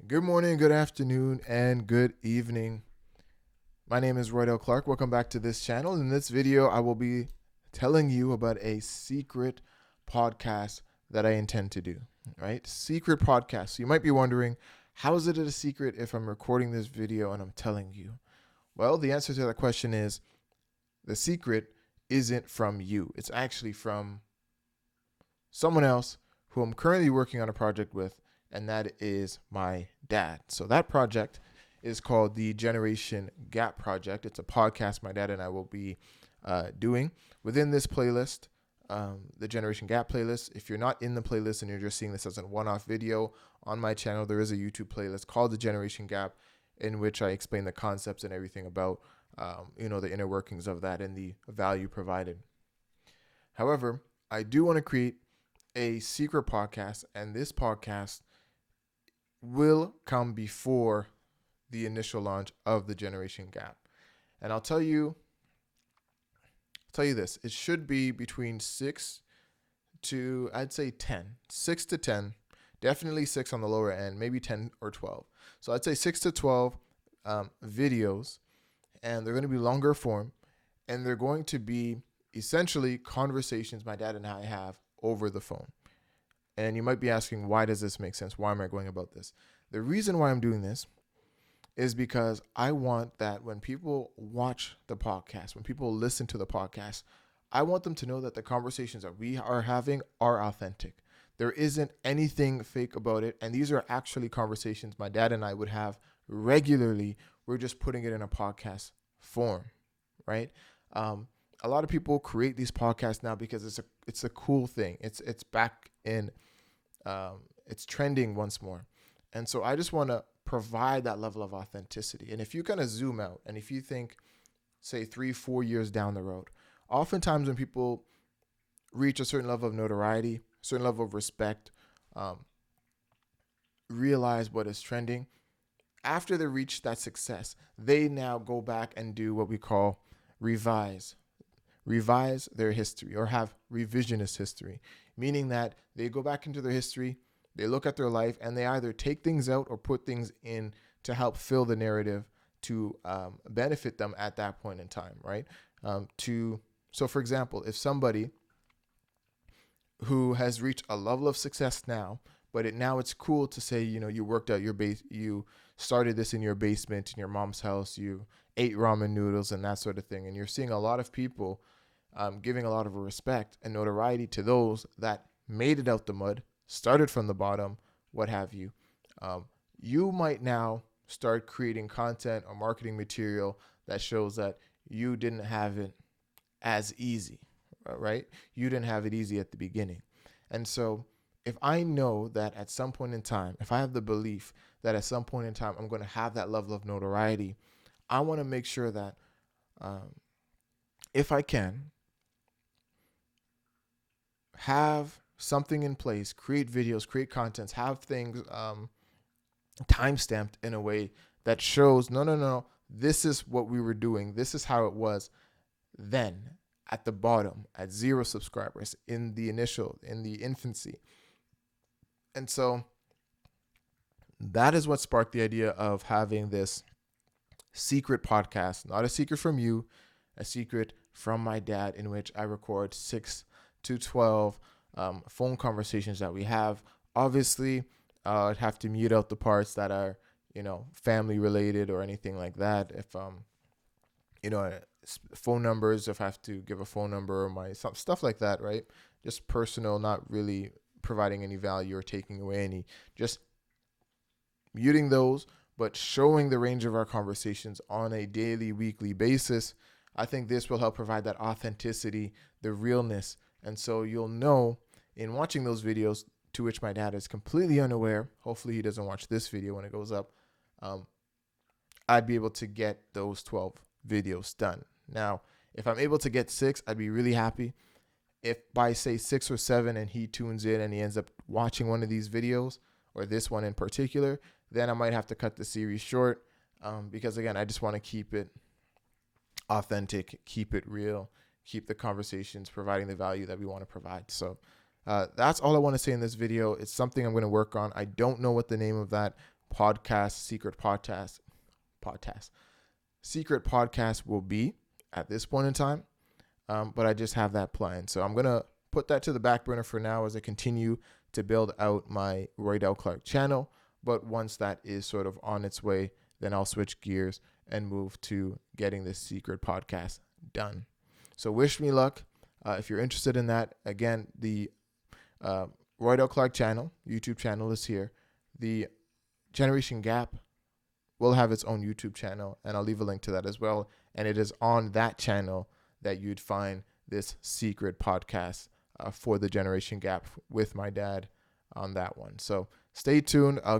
Good morning, good afternoon, and good evening. My name is Roydell Clarke. Welcome back to this channel. In this video, I will be telling you about a secret podcast that I intend to do, right? Secret podcast. So you might be wondering, how is it a secret if I'm recording this video and I'm telling you? Well, the answer to that question is the secret isn't from you. It's actually from someone else who I'm currently working on a project with, and that is my dad. So that project is called the Generation Gap Project. It's a podcast my dad and I will be doing within this playlist, the Generation Gap playlist. If you're not in the playlist and you're just seeing this as a one-off video on my channel, there is a YouTube playlist called the Generation Gap in which I explain the concepts and everything about, the inner workings of that and the value provided. However, I do want to create a secret podcast, and this podcast will come before the initial launch of the Generation Gap. And I'll tell you this, it should be between 6 to, I'd say 10, 6 to 10, definitely 6 on the lower end, maybe 10 or 12. So I'd say 6 to 12 videos, and they're going to be longer form, and they're going to be essentially conversations my dad and I have over the phone. And you might be asking, why does this make sense? Why am I going about this? The reason why I'm doing this is because I want that when people watch the podcast, when people listen to the podcast, I want them to know that the conversations that we are having are authentic. There isn't anything fake about it. And these are actually conversations my dad and I would have regularly. We're just putting it in a podcast form, right? A lot of people create these podcasts now because it's a cool thing. It's back in, it's trending once more. And so I just want to provide that level of authenticity. And if you kind of zoom out and if you think, say 3-4 years down the road, oftentimes when people reach a certain level of notoriety, a certain level of respect, realize what is trending, after they reach that success, they now go back and do what we call revise their history, or have revisionist history, meaning that they go back into their history, they look at their life, and they either take things out or put things in to help fill the narrative to benefit them at that point in time, right? So for example, if somebody who has reached a level of success now, but now it's cool to say, you worked out your base, you started this in your basement in your mom's house, you ate ramen noodles and that sort of thing, and you're seeing a lot of people giving a lot of respect and notoriety to those that made it out the mud, started from the bottom, what have you. You might now start creating content or marketing material that shows that you didn't have it as easy, right? You didn't have it easy at the beginning. And so if I know that at some point in time, if I have the belief that at some point in time I'm going to have that level of notoriety, I want to make sure that if I can, have something in place, create videos, create contents, have things time-stamped in a way that shows, no, this is what we were doing. This is how it was then at the bottom, at 0 subscribers, in the infancy. And so that is what sparked the idea of having this secret podcast, not a secret from you, a secret from my dad, in which I record 6 to 12 phone conversations that we have. Obviously, I'd have to mute out the parts that are, family related or anything like that. If, phone numbers, if I have to give a phone number or stuff like that, right? Just personal, not really providing any value or taking away any, just muting those, but showing the range of our conversations on a daily, weekly basis. I think this will help provide that authenticity, the realness. And so you'll know in watching those videos, to which my dad is completely unaware, hopefully he doesn't watch this video when it goes up, I'd be able to get those 12 videos done. Now, if I'm able to get 6, I'd be really happy. If by say 6 or 7 and he tunes in and he ends up watching one of these videos, or this one in particular, then I might have to cut the series short, because again, I just want to keep it authentic, keep it real, keep the conversations providing the value that we want to provide. So that's all I want to say in this video. It's something I'm going to work on. I don't know what the name of that secret podcast will be at this point in time. But I just have that plan. So I'm going to put that to the back burner for now as I continue to build out my Roydell Clarke channel. But once that is sort of on its way, then I'll switch gears and move to getting this secret podcast done. So wish me luck. If you're interested in that, again, the Roydell Clarke channel, YouTube channel is here. The Generation Gap will have its own YouTube channel, and I'll leave a link to that as well. And it is on that channel that you'd find this secret podcast for the Generation Gap with my dad on that one. So stay tuned. I'll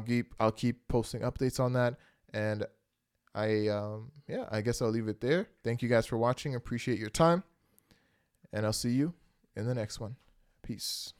keep posting updates on that, and I guess I'll leave it there. Thank you guys for watching. Appreciate your time, and I'll see you in the next one. Peace.